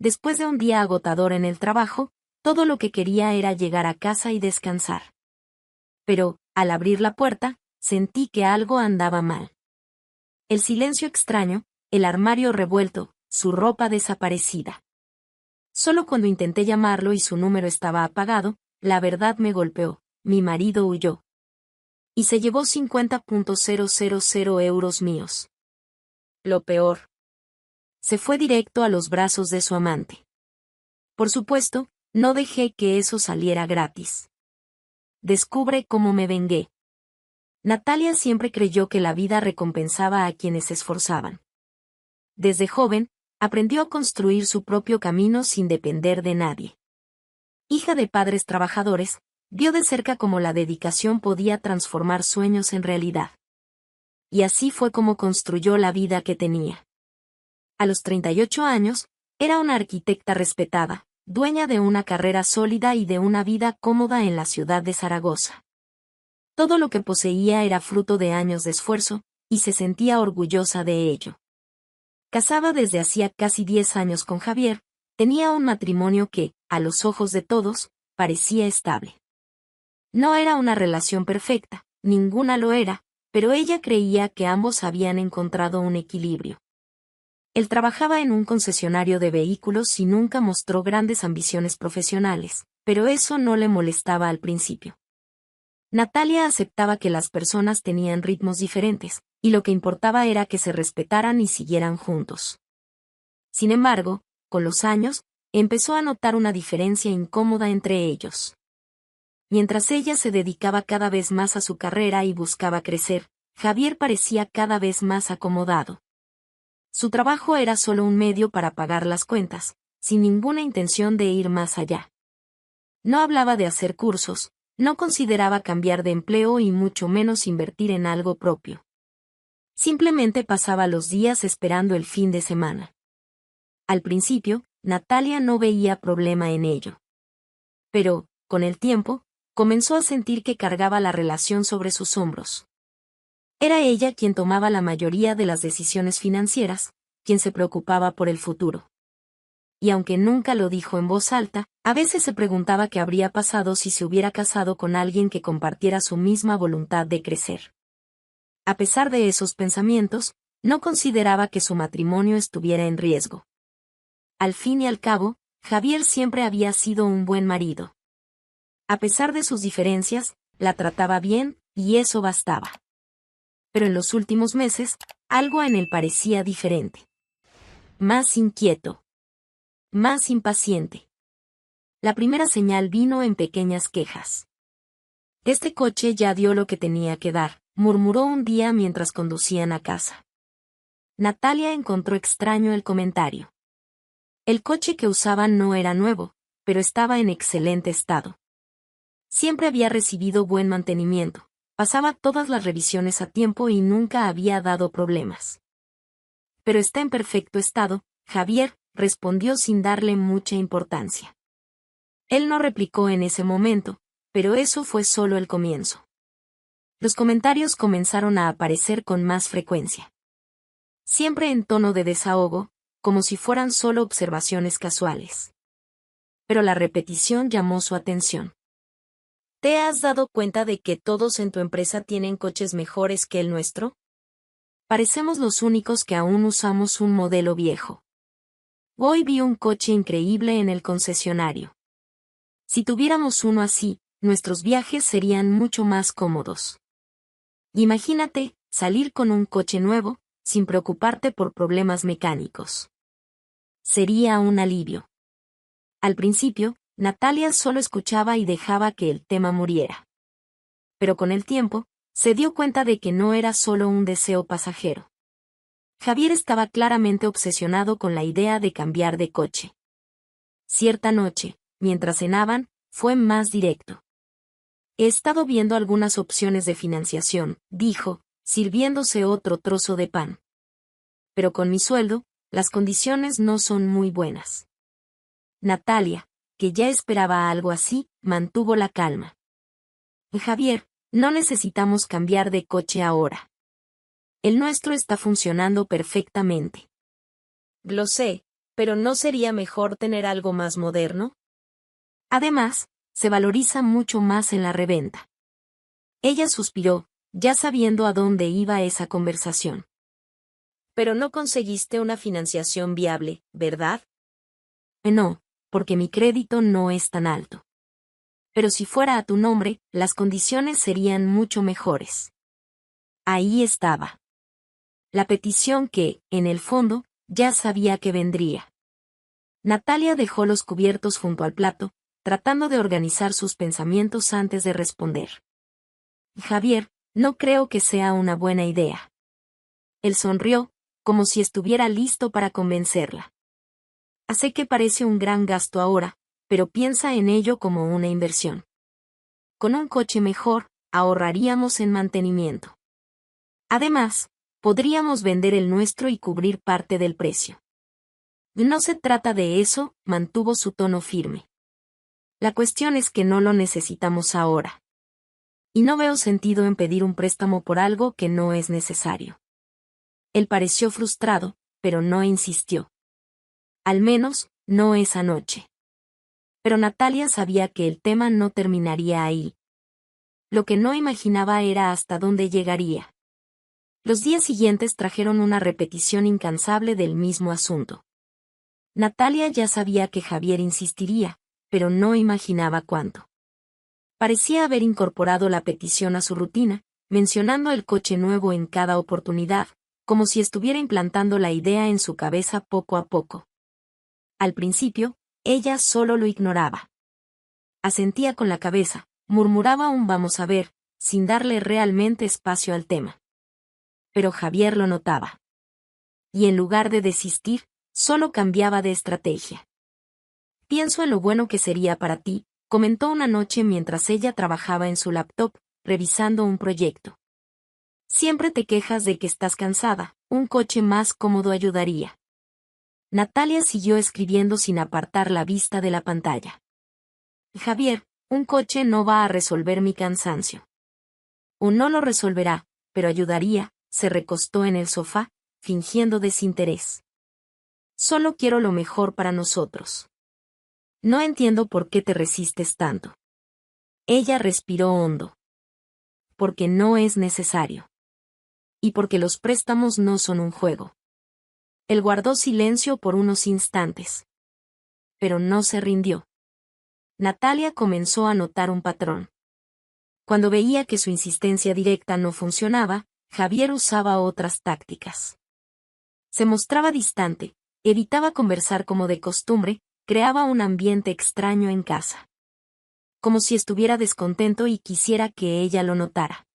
Después de un día agotador en el trabajo, todo lo que quería era llegar a casa y descansar. Pero, al abrir la puerta, sentí que algo andaba mal. El silencio extraño, el armario revuelto, su ropa desaparecida. Solo cuando intenté llamarlo y su número estaba apagado, la verdad me golpeó: mi marido huyó. Y se llevó 50.000 euros míos. Lo peor. Se fue directo a los brazos de su amante. Por supuesto, no dejé que eso saliera gratis. Descubre cómo me vengué. Natalia siempre creyó que la vida recompensaba a quienes se esforzaban. Desde joven, aprendió a construir su propio camino sin depender de nadie. Hija de padres trabajadores, vio de cerca cómo la dedicación podía transformar sueños en realidad. Y así fue como construyó la vida que tenía. A los 38 años, era una arquitecta respetada, dueña de una carrera sólida y de una vida cómoda en la ciudad de Zaragoza. Todo lo que poseía era fruto de años de esfuerzo, y se sentía orgullosa de ello. Casada desde hacía casi 10 años con Javier, tenía un matrimonio que, a los ojos de todos, parecía estable. No era una relación perfecta, ninguna lo era, pero ella creía que ambos habían encontrado un equilibrio. Él trabajaba en un concesionario de vehículos y nunca mostró grandes ambiciones profesionales, pero eso no le molestaba al principio. Natalia aceptaba que las personas tenían ritmos diferentes, y lo que importaba era que se respetaran y siguieran juntos. Sin embargo, con los años, empezó a notar una diferencia incómoda entre ellos. Mientras ella se dedicaba cada vez más a su carrera y buscaba crecer, Javier parecía cada vez más acomodado. Su trabajo era solo un medio para pagar las cuentas, sin ninguna intención de ir más allá. No hablaba de hacer cursos, no consideraba cambiar de empleo y mucho menos invertir en algo propio. Simplemente pasaba los días esperando el fin de semana. Al principio, Natalia no veía problema en ello. Pero, con el tiempo, comenzó a sentir que cargaba la relación sobre sus hombros. Era ella quien tomaba la mayoría de las decisiones financieras, quien se preocupaba por el futuro. Y aunque nunca lo dijo en voz alta, a veces se preguntaba qué habría pasado si se hubiera casado con alguien que compartiera su misma voluntad de crecer. A pesar de esos pensamientos, no consideraba que su matrimonio estuviera en riesgo. Al fin y al cabo, Javier siempre había sido un buen marido. A pesar de sus diferencias, la trataba bien, y eso bastaba. Pero en los últimos meses, algo en él parecía diferente. Más inquieto. Más impaciente. La primera señal vino en pequeñas quejas. Este coche ya dio lo que tenía que dar, murmuró un día mientras conducían a casa. Natalia encontró extraño el comentario. El coche que usaban no era nuevo, pero estaba en excelente estado. Siempre había recibido buen mantenimiento, pasaba todas las revisiones a tiempo y nunca había dado problemas. Pero está en perfecto estado, Javier, respondió sin darle mucha importancia. Él no replicó en ese momento, pero eso fue solo el comienzo. Los comentarios comenzaron a aparecer con más frecuencia. Siempre en tono de desahogo, como si fueran solo observaciones casuales. Pero la repetición llamó su atención. ¿Te has dado cuenta de que todos en tu empresa tienen coches mejores que el nuestro? Parecemos los únicos que aún usamos un modelo viejo. Hoy vi un coche increíble en el concesionario. Si tuviéramos uno así, nuestros viajes serían mucho más cómodos. Imagínate, salir con un coche nuevo, sin preocuparte por problemas mecánicos. Sería un alivio. Al principio, Natalia solo escuchaba y dejaba que el tema muriera. Pero con el tiempo, se dio cuenta de que no era solo un deseo pasajero. Javier estaba claramente obsesionado con la idea de cambiar de coche. Cierta noche, mientras cenaban, fue más directo. He estado viendo algunas opciones de financiación, dijo, sirviéndose otro trozo de pan. Pero con mi sueldo, las condiciones no son muy buenas. Natalia, que ya esperaba algo así, mantuvo la calma. Javier, no necesitamos cambiar de coche ahora. El nuestro está funcionando perfectamente. Lo sé, ¿Pero no sería mejor tener algo más moderno? Además, se valoriza mucho más en la reventa. Ella suspiró, ya sabiendo a dónde iba esa conversación. Pero no conseguiste una financiación viable, ¿verdad? No, porque mi crédito no es tan alto. Pero si fuera a tu nombre, las condiciones serían mucho mejores. Ahí estaba. La petición que, en el fondo, ya sabía que vendría. Natalia dejó los cubiertos junto al plato, tratando de organizar sus pensamientos antes de responder. Javier, no creo que sea una buena idea. Él sonrió, como si estuviera listo para convencerla. Sé que parece un gran gasto ahora, pero piensa en ello como una inversión. Con un coche mejor, ahorraríamos en mantenimiento. Además, podríamos vender el nuestro y cubrir parte del precio. No se trata de eso, mantuvo su tono firme. La cuestión es que no lo necesitamos ahora. Y no veo sentido en pedir un préstamo por algo que no es necesario. Él pareció frustrado, pero no insistió. Al menos, no esa noche. Pero Natalia sabía que el tema no terminaría ahí. Lo que no imaginaba era hasta dónde llegaría. Los días siguientes trajeron una repetición incansable del mismo asunto. Natalia ya sabía que Javier insistiría, pero no imaginaba cuánto. Parecía haber incorporado la petición a su rutina, mencionando el coche nuevo en cada oportunidad, como si estuviera implantando la idea en su cabeza poco a poco. Al principio, ella solo lo ignoraba. Asentía con la cabeza, murmuraba un vamos a ver, sin darle realmente espacio al tema. Pero Javier lo notaba. Y en lugar de desistir, solo cambiaba de estrategia. Pienso en lo bueno que sería para ti, comentó una noche mientras ella trabajaba en su laptop, revisando un proyecto. Siempre te quejas de que estás cansada, un coche más cómodo ayudaría. Natalia siguió escribiendo sin apartar la vista de la pantalla. Javier, un coche no va a resolver mi cansancio. O no lo resolverá, pero ayudaría, se recostó en el sofá, fingiendo desinterés. Solo quiero lo mejor para nosotros. No entiendo por qué te resistes tanto. Ella respiró hondo. Porque no es necesario. Y porque los préstamos no son un juego. Él guardó silencio por unos instantes. Pero no se rindió. Natalia comenzó a notar un patrón. Cuando veía que su insistencia directa no funcionaba, Javier usaba otras tácticas. Se mostraba distante, evitaba conversar como de costumbre, creaba un ambiente extraño en casa. Como si estuviera descontento y quisiera que ella lo notara.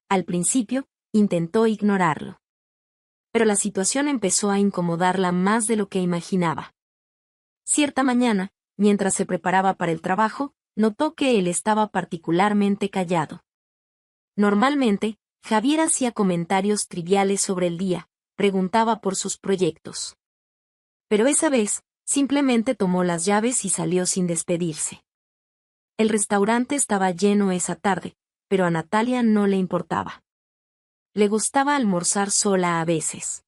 Al principio, intentó ignorarlo. Pero la situación empezó a incomodarla más de lo que imaginaba. Cierta mañana, mientras se preparaba para el trabajo, notó que él estaba particularmente callado. Normalmente, Javier hacía comentarios triviales sobre el día, preguntaba por sus proyectos. Pero esa vez, simplemente tomó las llaves y salió sin despedirse. El restaurante estaba lleno esa tarde, pero a Natalia no le importaba. Le gustaba almorzar sola a veces.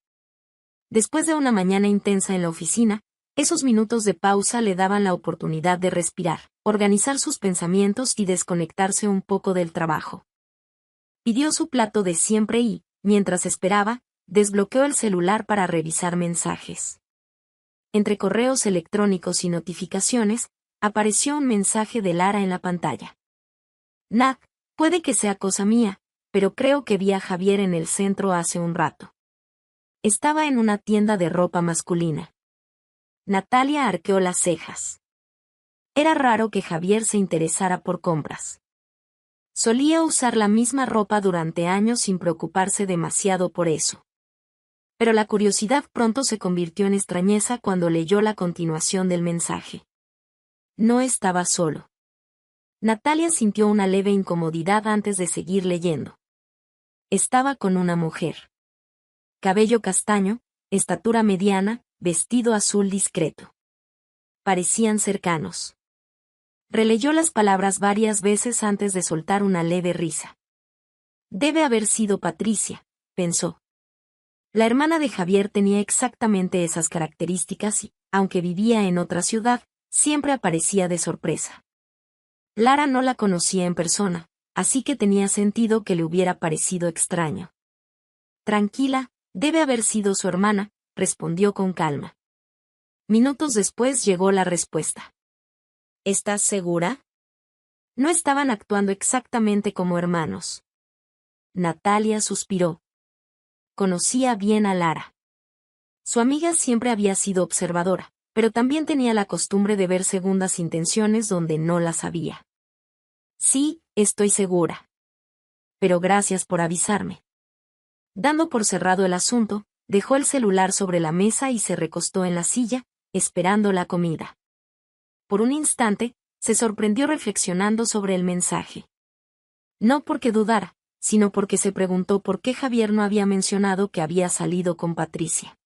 Después de una mañana intensa en la oficina, esos minutos de pausa le daban la oportunidad de respirar, organizar sus pensamientos y desconectarse un poco del trabajo. Pidió su plato de siempre y, mientras esperaba, desbloqueó el celular para revisar mensajes. Entre correos electrónicos y notificaciones, apareció un mensaje de Lara en la pantalla. Nat, puede que sea cosa mía, pero creo que vi a Javier en el centro hace un rato. Estaba en una tienda de ropa masculina. Natalia arqueó las cejas. Era raro que Javier se interesara por compras. Solía usar la misma ropa durante años sin preocuparse demasiado por eso. Pero la curiosidad pronto se convirtió en extrañeza cuando leyó la continuación del mensaje. No estaba solo. Natalia sintió una leve incomodidad antes de seguir leyendo. Estaba con una mujer. Cabello castaño, estatura mediana, vestido azul discreto. Parecían cercanos. Releyó las palabras varias veces antes de soltar una leve risa. Debe haber sido Patricia, pensó. La hermana de Javier tenía exactamente esas características y, aunque vivía en otra ciudad, siempre aparecía de sorpresa. Lara no la conocía en persona, así que tenía sentido que le hubiera parecido extraño. Tranquila, debe haber sido su hermana, respondió con calma. Minutos después llegó la respuesta. ¿Estás segura? No estaban actuando exactamente como hermanos. Natalia suspiró. Conocía bien a Lara. Su amiga siempre había sido observadora, pero también tenía la costumbre de ver segundas intenciones donde no las había. Sí, estoy segura. Pero gracias por avisarme. Dando por cerrado el asunto, dejó el celular sobre la mesa y se recostó en la silla, esperando la comida. Por un instante, se sorprendió reflexionando sobre el mensaje. No porque dudara, sino porque se preguntó por qué Javier no había mencionado que había salido con Patricia.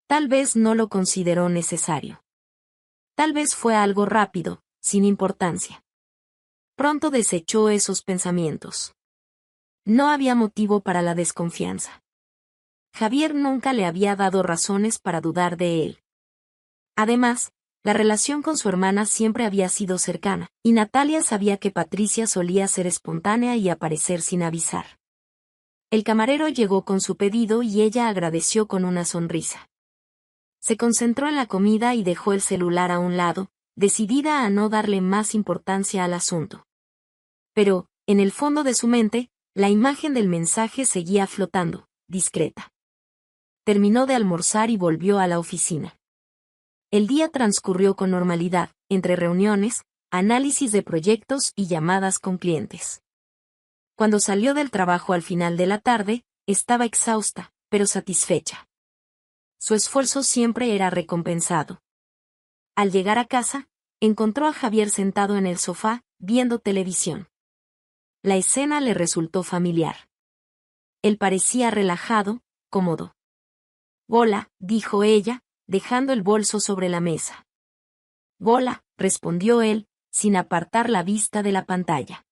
Tal vez no lo consideró necesario. Tal vez fue algo rápido, sin importancia. Pronto desechó esos pensamientos. No había motivo para la desconfianza. Javier nunca le había dado razones para dudar de él. Además, la relación con su hermana siempre había sido cercana, y Natalia sabía que Patricia solía ser espontánea y aparecer sin avisar. El camarero llegó con su pedido y ella agradeció con una sonrisa. Se concentró en la comida y dejó el celular a un lado, decidida a no darle más importancia al asunto. Pero, en el fondo de su mente, la imagen del mensaje seguía flotando, discreta. Terminó de almorzar y volvió a la oficina. El día transcurrió con normalidad, entre reuniones, análisis de proyectos y llamadas con clientes. Cuando salió del trabajo al final de la tarde, estaba exhausta, pero satisfecha. Su esfuerzo siempre era recompensado. Al llegar a casa, encontró a Javier sentado en el sofá, viendo televisión. La escena le resultó familiar. Él parecía relajado, cómodo. «Hola», dijo ella, dejando el bolso sobre la mesa. «Hola», respondió él, sin apartar la vista de la pantalla.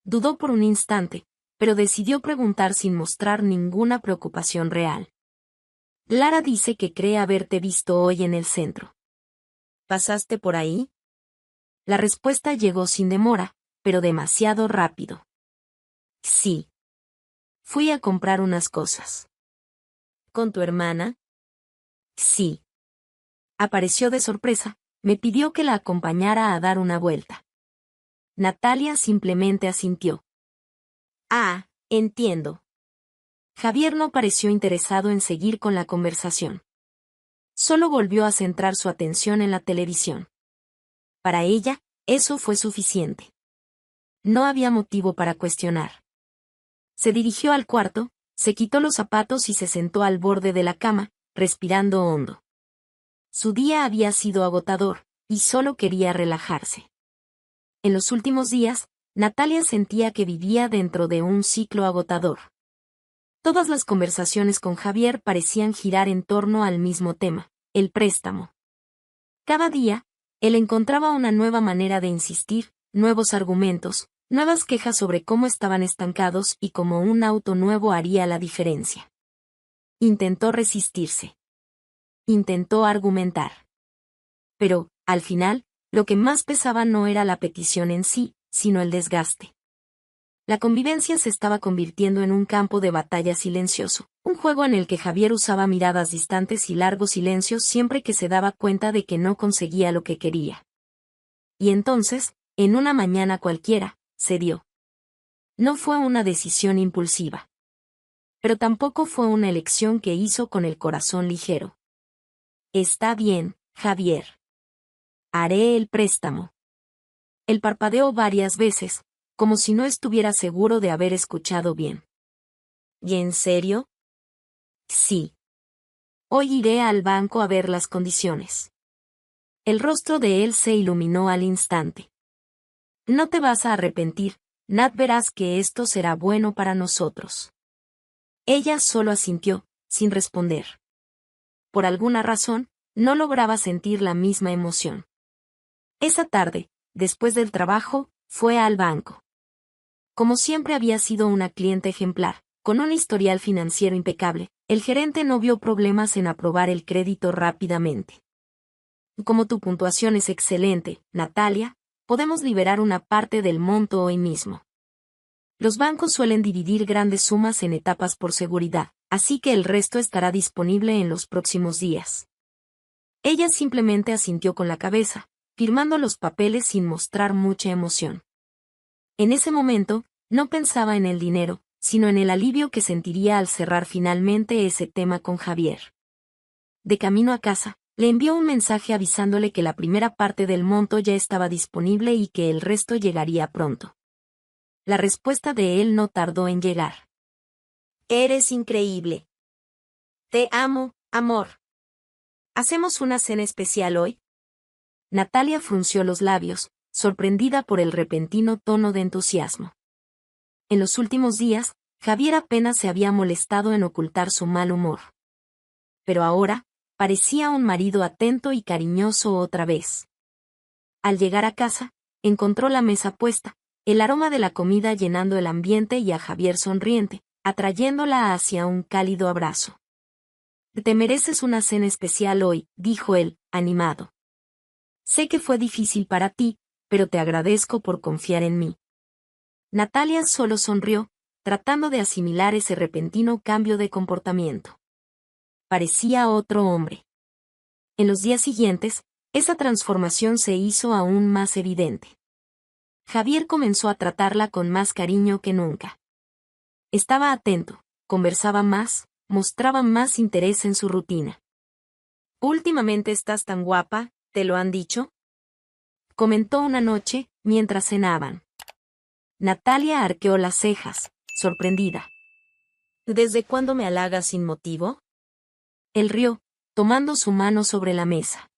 Dudó por un instante, pero decidió preguntar sin mostrar ninguna preocupación real. «Lara dice que cree haberte visto hoy en el centro. ¿Pasaste por ahí?» La respuesta llegó sin demora, pero demasiado rápido. «Sí. Fui a comprar unas cosas». «¿Con tu hermana?» «Sí. Apareció de sorpresa, me pidió que la acompañara a dar una vuelta». Natalia simplemente asintió. «Ah, entiendo». Javier no pareció interesado en seguir con la conversación. Solo volvió a centrar su atención en la televisión. Para ella, eso fue suficiente. No había motivo para cuestionar. Se dirigió al cuarto, se quitó los zapatos y se sentó al borde de la cama, respirando hondo. Su día había sido agotador, y solo quería relajarse. En los últimos días, Natalia sentía que vivía dentro de un ciclo agotador. Todas las conversaciones con Javier parecían girar en torno al mismo tema, el préstamo. Cada día, él encontraba una nueva manera de insistir, nuevos argumentos, nuevas quejas sobre cómo estaban estancados y cómo un auto nuevo haría la diferencia. Intentó resistirse. Intentó argumentar. Pero, al final, lo que más pesaba no era la petición en sí, sino el desgaste. La convivencia se estaba convirtiendo en un campo de batalla silencioso, un juego en el que Javier usaba miradas distantes y largos silencios siempre que se daba cuenta de que no conseguía lo que quería. Y entonces, en una mañana cualquiera, cedió. No fue una decisión impulsiva. Pero tampoco fue una elección que hizo con el corazón ligero. «Está bien, Javier. Haré el préstamo». Él parpadeó varias veces, como si no estuviera seguro de haber escuchado bien. «¿Y en serio?» «Sí. Hoy iré al banco a ver las condiciones». El rostro de él se iluminó al instante. «No te vas a arrepentir, Nat, verás que esto será bueno para nosotros». Ella solo asintió, sin responder. Por alguna razón, no lograba sentir la misma emoción. Esa tarde, después del trabajo, fue al banco. Como siempre había sido una cliente ejemplar, con un historial financiero impecable, El gerente no vio problemas en aprobar el crédito rápidamente. Como tu puntuación es excelente, Natalia, podemos liberar una parte del monto hoy mismo. Los bancos suelen dividir grandes sumas en etapas por seguridad, así que el resto estará disponible en los próximos días. Ella simplemente asintió con la cabeza, firmando los papeles sin mostrar mucha emoción. En ese momento, no pensaba en el dinero, sino en el alivio que sentiría al cerrar finalmente ese tema con Javier. De camino a casa, le envió un mensaje avisándole que la primera parte del monto ya estaba disponible y que el resto llegaría pronto. La respuesta de él no tardó en llegar. Eres increíble. Te amo, amor. ¿Hacemos una cena especial hoy? Natalia frunció los labios, sorprendida por el repentino tono de entusiasmo. En los últimos días, Javier apenas se había molestado en ocultar su mal humor. Pero ahora, parecía un marido atento y cariñoso otra vez. Al llegar a casa, encontró la mesa puesta, el aroma de la comida llenando el ambiente y a Javier sonriente, atrayéndola hacia un cálido abrazo. Te mereces una cena especial hoy, dijo él, animado. Sé que fue difícil para ti, pero te agradezco por confiar en mí. Natalia solo sonrió, tratando de asimilar ese repentino cambio de comportamiento. Parecía otro hombre. En los días siguientes, esa transformación se hizo aún más evidente. Javier comenzó a tratarla con más cariño que nunca. Estaba atento, conversaba más, mostraba más interés en su rutina. Últimamente estás tan guapa, ¿te lo han dicho? Comentó una noche, mientras cenaban. Natalia arqueó las cejas, sorprendida. ¿Desde cuándo me halagas sin motivo? Él rió, tomando su mano sobre la mesa.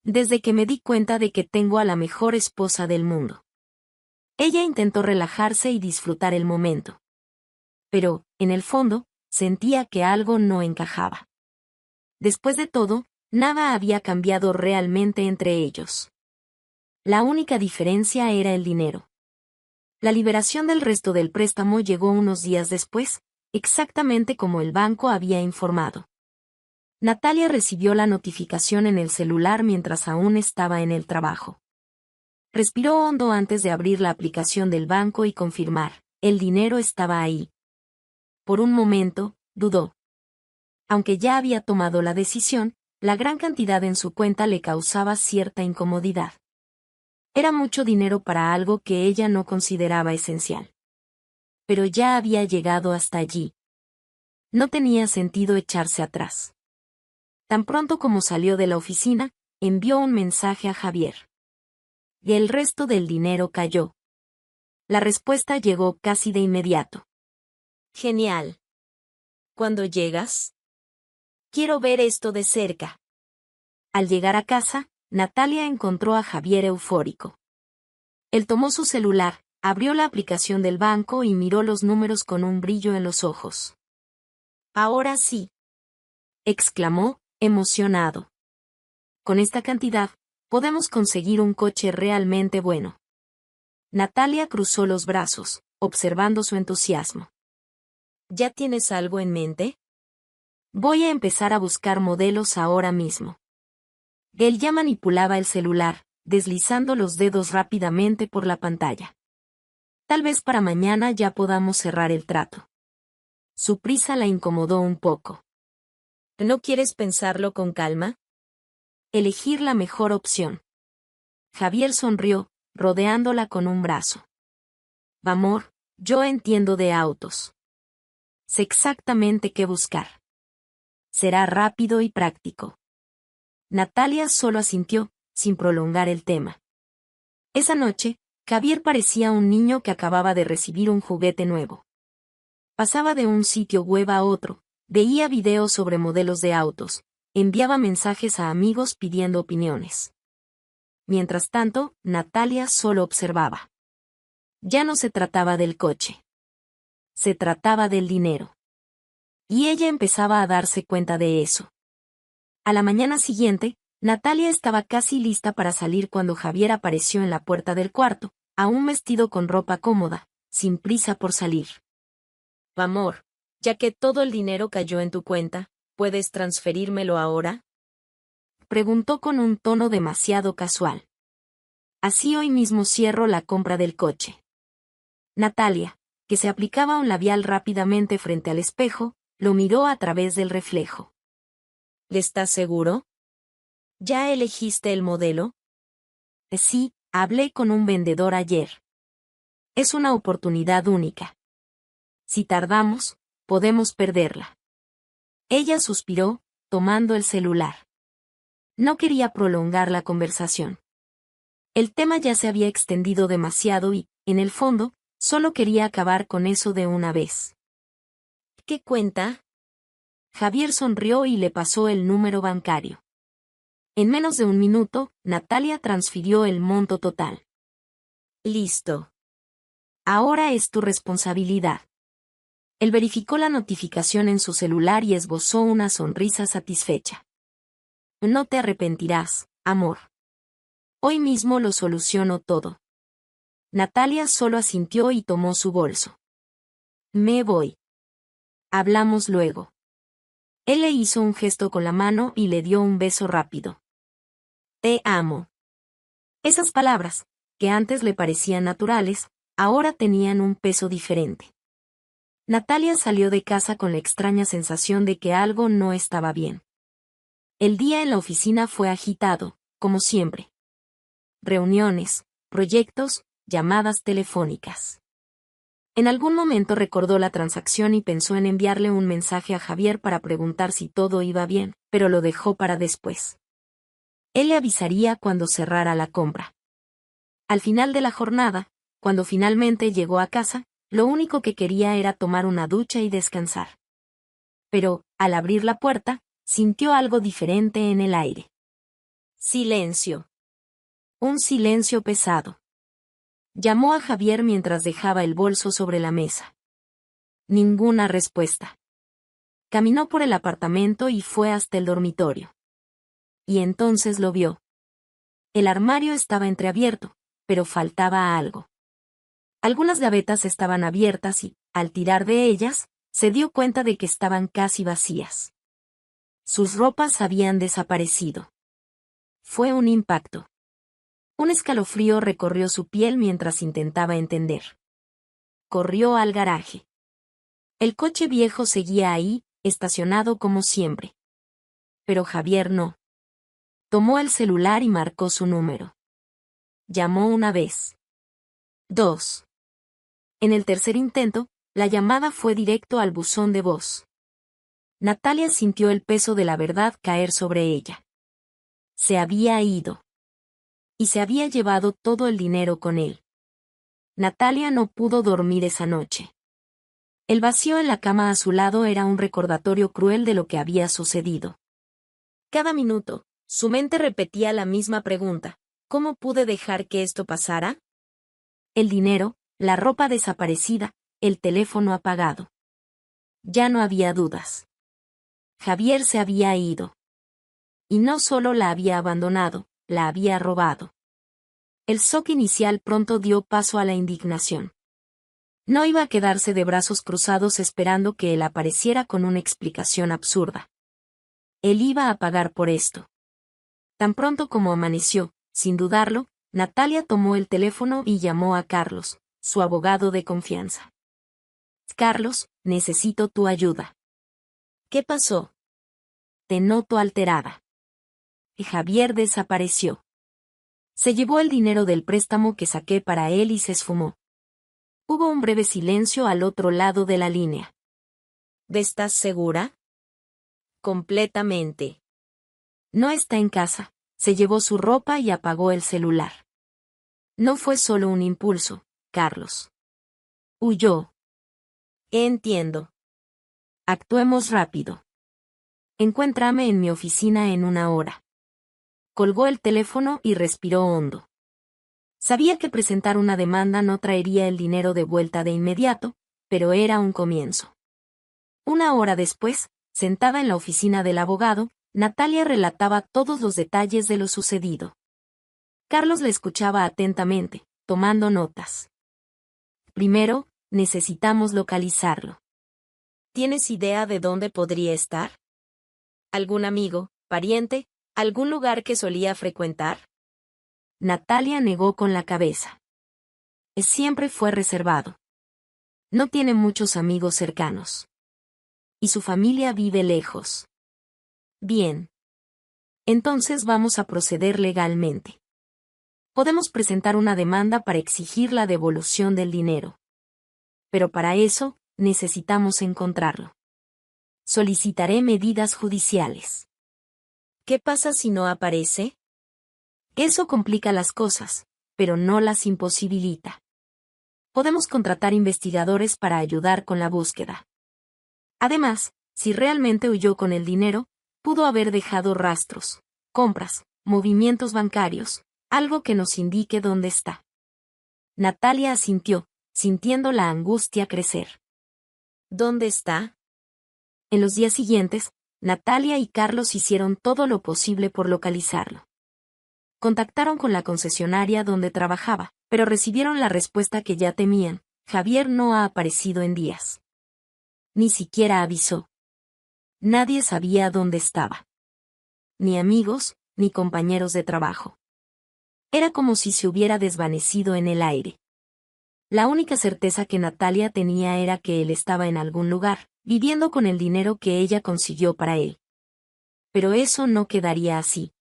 Desde que me di cuenta de que tengo a la mejor esposa del mundo. Ella intentó relajarse y disfrutar el momento. Pero, en el fondo, sentía que algo no encajaba. Después de todo, nada había cambiado realmente entre ellos. La única diferencia era el dinero. La liberación del resto del préstamo llegó unos días después, exactamente como el banco había informado. Natalia recibió la notificación en el celular mientras aún estaba en el trabajo. Respiró hondo antes de abrir la aplicación del banco y confirmar, el dinero estaba ahí. Por un momento, dudó. Aunque ya había tomado la decisión, la gran cantidad en su cuenta le causaba cierta incomodidad. Era mucho dinero para algo que ella no consideraba esencial. Pero ya había llegado hasta allí. No tenía sentido echarse atrás. Tan pronto como salió de la oficina, envió un mensaje a Javier. Y el resto del dinero cayó. La respuesta llegó casi de inmediato. Genial. ¿Cuándo llegas? Quiero ver esto de cerca. Al llegar a casa, Natalia encontró a Javier eufórico. Él tomó su celular, abrió la aplicación del banco y miró los números con un brillo en los ojos. Ahora sí, exclamó, emocionado. Con esta cantidad, podemos conseguir un coche realmente bueno. Natalia cruzó los brazos, observando su entusiasmo. ¿Ya tienes algo en mente? Voy a empezar a buscar modelos ahora mismo. Él ya manipulaba el celular, deslizando los dedos rápidamente por la pantalla. Tal vez para mañana ya podamos cerrar el trato. Su prisa la incomodó un poco. ¿No quieres pensarlo con calma? Elegir la mejor opción. Javier sonrió, rodeándola con un brazo. Amor, yo entiendo de autos. Sé exactamente qué buscar. Será rápido y práctico. Natalia solo asintió, sin prolongar el tema. Esa noche, Javier parecía un niño que acababa de recibir un juguete nuevo. Pasaba de un sitio web a otro, veía videos sobre modelos de autos, enviaba mensajes a amigos pidiendo opiniones. Mientras tanto, Natalia solo observaba. Ya no se trataba del coche. Se trataba del dinero. Y ella empezaba a darse cuenta de eso. A la mañana siguiente, Natalia estaba casi lista para salir cuando Javier apareció en la puerta del cuarto, aún vestido con ropa cómoda, sin prisa por salir. Amor, Ya que todo el dinero cayó en tu cuenta, ¿puedes transferírmelo ahora? Preguntó con un tono demasiado casual. Así hoy mismo cierro la compra del coche. Natalia, que se aplicaba un labial rápidamente frente al espejo, lo miró a través del reflejo. ¿Estás seguro? ¿Ya elegiste el modelo? Sí, hablé con un vendedor ayer. Es una oportunidad única. Si tardamos, podemos perderla. Ella suspiró, tomando el celular. No quería prolongar la conversación. El tema ya se había extendido demasiado y, en el fondo, solo quería acabar con eso de una vez. ¿Qué cuenta? Javier sonrió y le pasó el número bancario. En menos de un minuto, Natalia transfirió el monto total. Listo. Ahora es tu responsabilidad. Él verificó la notificación en su celular y esbozó una sonrisa satisfecha. No te arrepentirás, amor. Hoy mismo lo soluciono todo. Natalia solo asintió y tomó su bolso. Me voy. Hablamos luego. Él le hizo un gesto con la mano y le dio un beso rápido. Te amo. Esas palabras, que antes le parecían naturales, ahora tenían un peso diferente. Natalia salió de casa con la extraña sensación de que algo no estaba bien. El día en la oficina fue agitado, como siempre. Reuniones, proyectos, llamadas telefónicas. En algún momento recordó la transacción y pensó en enviarle un mensaje a Javier para preguntar si todo iba bien, pero lo dejó para después. Él le avisaría cuando cerrara la compra. Al final de la jornada, cuando finalmente llegó a casa, lo único que quería era tomar una ducha y descansar. Pero, al abrir la puerta, sintió algo diferente en el aire. Silencio. Un silencio pesado. Llamó a Javier mientras dejaba el bolso sobre la mesa. Ninguna respuesta. Caminó por el apartamento y fue hasta el dormitorio. Y entonces lo vio. El armario estaba entreabierto, pero faltaba algo. Algunas gavetas estaban abiertas y, al tirar de ellas, se dio cuenta de que estaban casi vacías. Sus ropas habían desaparecido. Fue un impacto. Un escalofrío recorrió su piel mientras intentaba entender. Corrió al garaje. El coche viejo seguía ahí, estacionado como siempre. Pero Javier no. Tomó el celular y marcó su número. Llamó una vez. 2. En el tercer intento, la llamada fue directo al buzón de voz. Natalia sintió el peso de la verdad caer sobre ella. Se había ido. Y se había llevado todo el dinero con él. Natalia no pudo dormir esa noche. El vacío en la cama a su lado era un recordatorio cruel de lo que había sucedido. Cada minuto, su mente repetía la misma pregunta: ¿cómo pude dejar que esto pasara? El dinero, la ropa desaparecida, el teléfono apagado. Ya no había dudas. Javier se había ido. Y no solo la había abandonado, la había robado. El shock inicial pronto dio paso a la indignación. No iba a quedarse de brazos cruzados esperando que él apareciera con una explicación absurda. Él iba a pagar por esto. Tan pronto como amaneció, sin dudarlo, Natalia tomó el teléfono y llamó a Carlos, su abogado de confianza. Carlos, necesito tu ayuda. ¿Qué pasó? Te noto alterada. Javier desapareció. Se llevó el dinero del préstamo que saqué para él y se esfumó. Hubo un breve silencio al otro lado de la línea. ¿Estás segura? Completamente. No está en casa. Se llevó su ropa y apagó el celular. No fue solo un impulso, Carlos. Huyó. Entiendo. Actuemos rápido. Encuéntrame en mi oficina en 1 hora. Colgó el teléfono y respiró hondo. Sabía que presentar una demanda no traería el dinero de vuelta de inmediato, pero era un comienzo. 1 hora después, sentada en la oficina del abogado, Natalia relataba todos los detalles de lo sucedido. Carlos la escuchaba atentamente, tomando notas. Primero, necesitamos localizarlo. ¿Tienes idea de dónde podría estar? ¿Algún amigo, pariente, algún lugar que solía frecuentar? Natalia negó con la cabeza. Siempre fue reservado. No tiene muchos amigos cercanos. Y su familia vive lejos. Bien. Entonces vamos a proceder legalmente. Podemos presentar una demanda para exigir la devolución del dinero. Pero para eso, necesitamos encontrarlo. Solicitaré medidas judiciales. ¿Qué pasa si no aparece? Eso complica las cosas, pero no las imposibilita. Podemos contratar investigadores para ayudar con la búsqueda. Además, si realmente huyó con el dinero, pudo haber dejado rastros, compras, movimientos bancarios, algo que nos indique dónde está. Natalia asintió, sintiendo la angustia crecer. ¿Dónde está? En los días siguientes, Natalia y Carlos hicieron todo lo posible por localizarlo. Contactaron con la concesionaria donde trabajaba, pero recibieron la respuesta que ya temían: Javier no ha aparecido en días. Ni siquiera avisó. Nadie sabía dónde estaba. Ni amigos, ni compañeros de trabajo. Era como si se hubiera desvanecido en el aire. La única certeza que Natalia tenía era que él estaba en algún lugar, viviendo con el dinero que ella consiguió para él. Pero eso no quedaría así.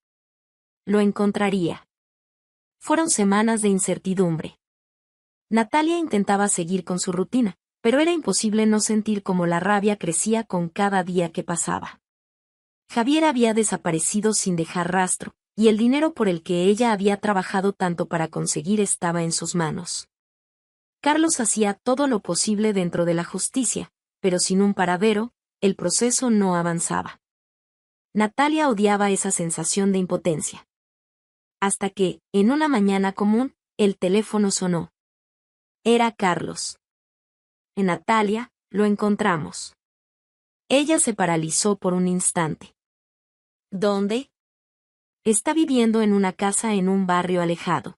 Lo encontraría. Fueron semanas de incertidumbre. Natalia intentaba seguir con su rutina, pero era imposible no sentir cómo la rabia crecía con cada día que pasaba. Javier había desaparecido sin dejar rastro, y el dinero por el que ella había trabajado tanto para conseguir estaba en sus manos. Carlos hacía todo lo posible dentro de la justicia, pero sin un paradero, el proceso no avanzaba. Natalia odiaba esa sensación de impotencia. Hasta que, en una mañana común, el teléfono sonó. Era Carlos. En Natalia, lo encontramos. Ella se paralizó por un instante. ¿Dónde? Está viviendo en una casa en un barrio alejado.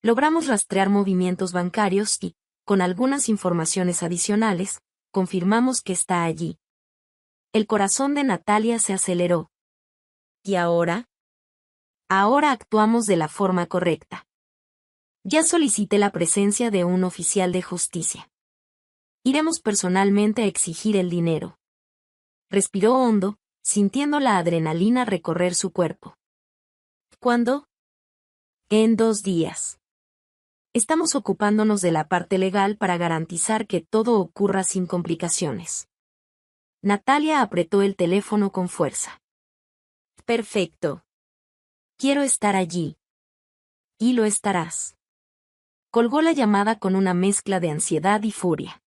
Logramos rastrear movimientos bancarios y, con algunas informaciones adicionales, confirmamos que está allí. El corazón de Natalia se aceleró. ¿Y ahora? Ahora actuamos de la forma correcta. Ya solicité la presencia de un oficial de justicia. Iremos personalmente a exigir el dinero. Respiró hondo, sintiendo la adrenalina recorrer su cuerpo. ¿Cuándo? En 2 días. Estamos ocupándonos de la parte legal para garantizar que todo ocurra sin complicaciones. Natalia apretó el teléfono con fuerza. Perfecto. Quiero estar allí. Y lo estarás. Colgó la llamada con una mezcla de ansiedad y furia.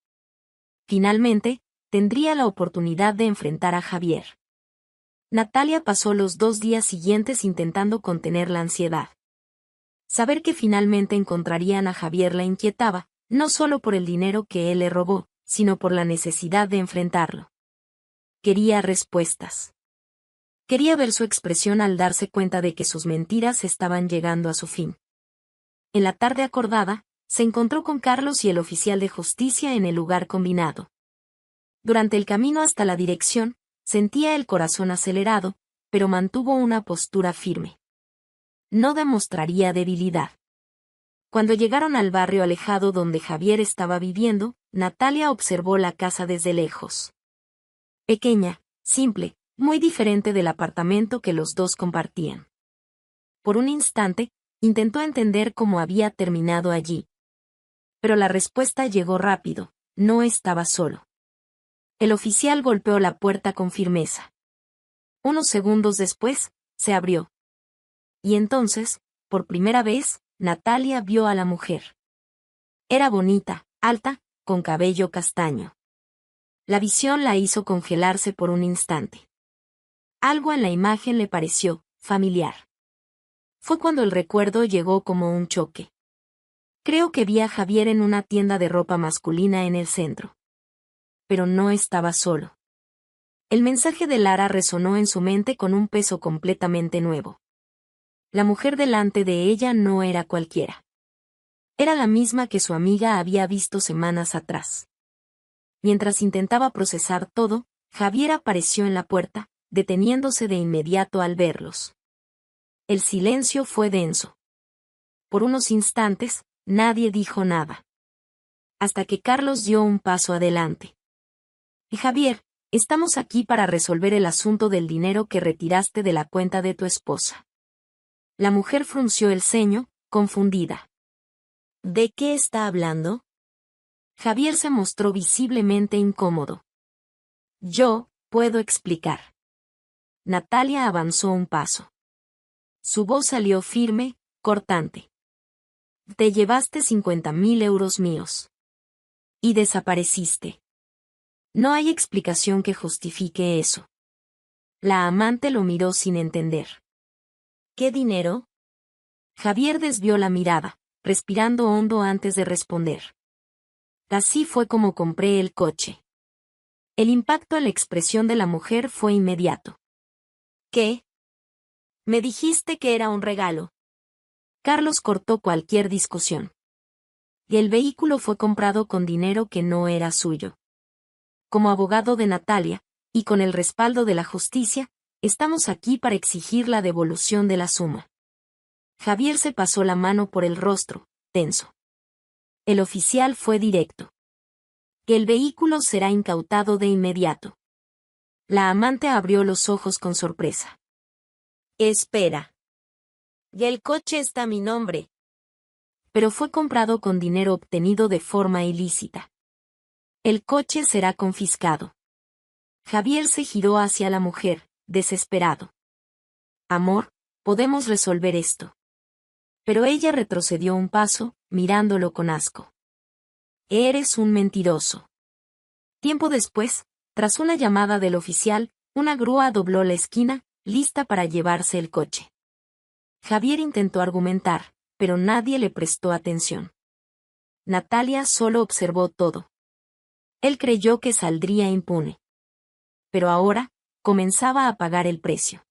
Finalmente, tendría la oportunidad de enfrentar a Javier. Natalia pasó los 2 días siguientes intentando contener la ansiedad. Saber que finalmente encontrarían a Javier la inquietaba, no solo por el dinero que él le robó, sino por la necesidad de enfrentarlo. Quería respuestas. Quería ver su expresión al darse cuenta de que sus mentiras estaban llegando a su fin. En la tarde acordada, se encontró con Carlos y el oficial de justicia en el lugar combinado. Durante el camino hasta la dirección, sentía el corazón acelerado, pero mantuvo una postura firme. No demostraría debilidad. Cuando llegaron al barrio alejado donde Javier estaba viviendo, Natalia observó la casa desde lejos. Pequeña, simple, muy diferente del apartamento que los dos compartían. Por un instante, intentó entender cómo había terminado allí. Pero la respuesta llegó rápido: no estaba solo. El oficial golpeó la puerta con firmeza. Unos segundos después, se abrió. Y entonces, por primera vez, Natalia vio a la mujer. Era bonita, alta, con cabello castaño. La visión la hizo congelarse por un instante. Algo en la imagen le pareció familiar. Fue cuando el recuerdo llegó como un choque. Creo que vi a Javier en una tienda de ropa masculina en el centro. Pero no estaba solo. El mensaje de Lara resonó en su mente con un peso completamente nuevo. La mujer delante de ella no era cualquiera. Era la misma que su amiga había visto semanas atrás. Mientras intentaba procesar todo, Javier apareció en la puerta, deteniéndose de inmediato al verlos. El silencio fue denso. Por unos instantes, nadie dijo nada. Hasta que Carlos dio un paso adelante. Javier, estamos aquí para resolver el asunto del dinero que retiraste de la cuenta de tu esposa. La mujer frunció el ceño, confundida. ¿De qué está hablando? Javier se mostró visiblemente incómodo. Yo puedo explicar. Natalia avanzó un paso. Su voz salió firme, cortante. Te llevaste 50.000 euros míos. Y desapareciste. No hay explicación que justifique eso. La amante lo miró sin entender. ¿Qué dinero? Javier desvió la mirada, respirando hondo antes de responder. Así fue como compré el coche. El impacto a la expresión de la mujer fue inmediato. ¿Qué? Me dijiste que era un regalo. Carlos cortó cualquier discusión. Y el vehículo fue comprado con dinero que no era suyo. Como abogado de Natalia, y con el respaldo de la justicia, estamos aquí para exigir la devolución de la suma. Javier se pasó la mano por el rostro, tenso. El oficial fue directo. Que el vehículo será incautado de inmediato. La amante abrió los ojos con sorpresa. Espera. Y el coche está a mi nombre. Pero fue comprado con dinero obtenido de forma ilícita. El coche será confiscado. Javier se giró hacia la mujer, desesperado. Amor, podemos resolver esto. Pero ella retrocedió un paso, mirándolo con asco. Eres un mentiroso. Tiempo después, tras una llamada del oficial, una grúa dobló la esquina, lista para llevarse el coche. Javier intentó argumentar, pero nadie le prestó atención. Natalia solo observó todo. Él creyó que saldría impune. Pero ahora, comenzaba a pagar el precio.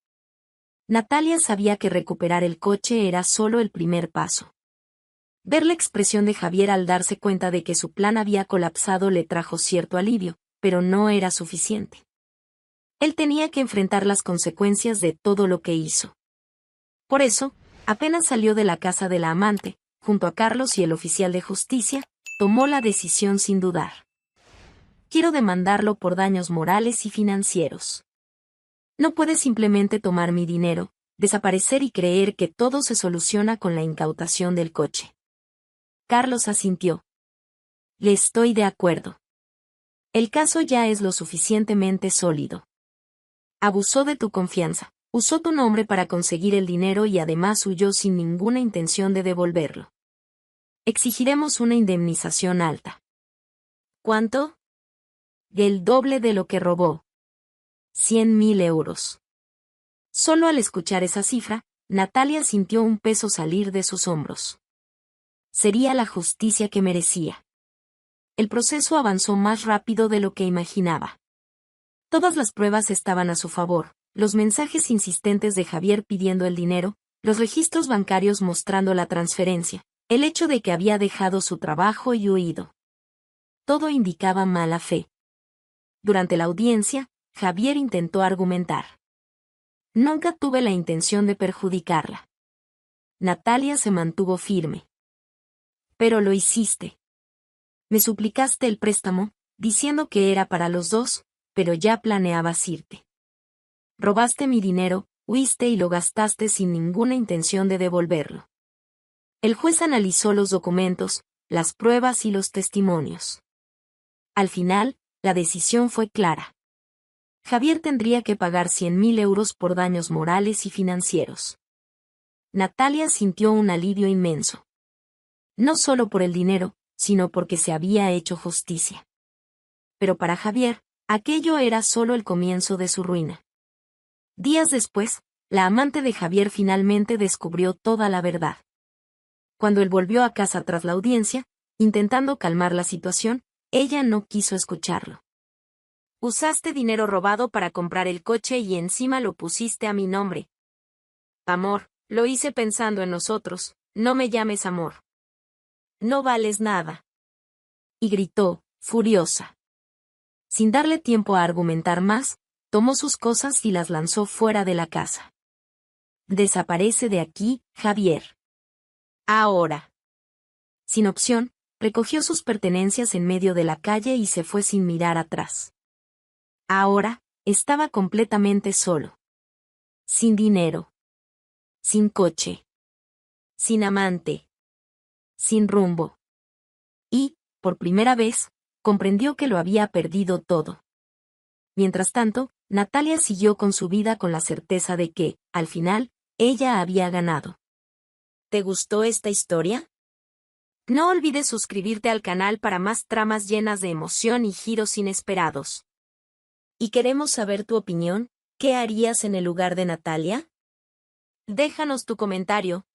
Natalia sabía que recuperar el coche era solo el primer paso. Ver la expresión de Javier al darse cuenta de que su plan había colapsado le trajo cierto alivio, pero no era suficiente. Él tenía que enfrentar las consecuencias de todo lo que hizo. Por eso, apenas salió de la casa de la amante, junto a Carlos y el oficial de justicia, tomó la decisión sin dudar. Quiero demandarlo por daños morales y financieros. No puede simplemente tomar mi dinero, desaparecer y creer que todo se soluciona con la incautación del coche. Carlos asintió. Le estoy de acuerdo. El caso ya es lo suficientemente sólido. Abusó de tu confianza, usó tu nombre para conseguir el dinero y además huyó sin ninguna intención de devolverlo. Exigiremos una indemnización alta. ¿Cuánto? El doble de lo que robó. 100.000 euros. Solo al escuchar esa cifra, Natalia sintió un peso salir de sus hombros. Sería la justicia que merecía. El proceso avanzó más rápido de lo que imaginaba. Todas las pruebas estaban a su favor, los mensajes insistentes de Javier pidiendo el dinero, los registros bancarios mostrando la transferencia, el hecho de que había dejado su trabajo y huido. Todo indicaba mala fe. Durante la audiencia, Javier intentó argumentar. Nunca tuve la intención de perjudicarla. Natalia se mantuvo firme. Pero lo hiciste. Me suplicaste el préstamo, diciendo que era para los dos, pero ya planeabas irte. Robaste mi dinero, huiste y lo gastaste sin ninguna intención de devolverlo. El juez analizó los documentos, las pruebas y los testimonios. Al final, la decisión fue clara. Javier tendría que pagar 100.000 euros por daños morales y financieros. Natalia sintió un alivio inmenso. No solo por el dinero, sino porque se había hecho justicia. Pero para Javier, aquello era solo el comienzo de su ruina. Días después, la amante de Javier finalmente descubrió toda la verdad. Cuando él volvió a casa tras la audiencia, intentando calmar la situación, ella no quiso escucharlo. Usaste dinero robado para comprar el coche y encima lo pusiste a mi nombre. Amor, lo hice pensando en nosotros, no me llames amor. No vales nada. Y gritó, furiosa. Sin darle tiempo a argumentar más, tomó sus cosas y las lanzó fuera de la casa. Desaparece de aquí, Javier. Ahora. Sin opción, recogió sus pertenencias en medio de la calle y se fue sin mirar atrás. Ahora, estaba completamente solo. Sin dinero. Sin coche. Sin amante. Sin rumbo. Y, por primera vez, comprendió que lo había perdido todo. Mientras tanto, Natalia siguió con su vida con la certeza de que, al final, ella había ganado. ¿Te gustó esta historia? No olvides suscribirte al canal para más tramas llenas de emoción y giros inesperados. Y queremos saber tu opinión, ¿qué harías en el lugar de Natalia? Déjanos tu comentario.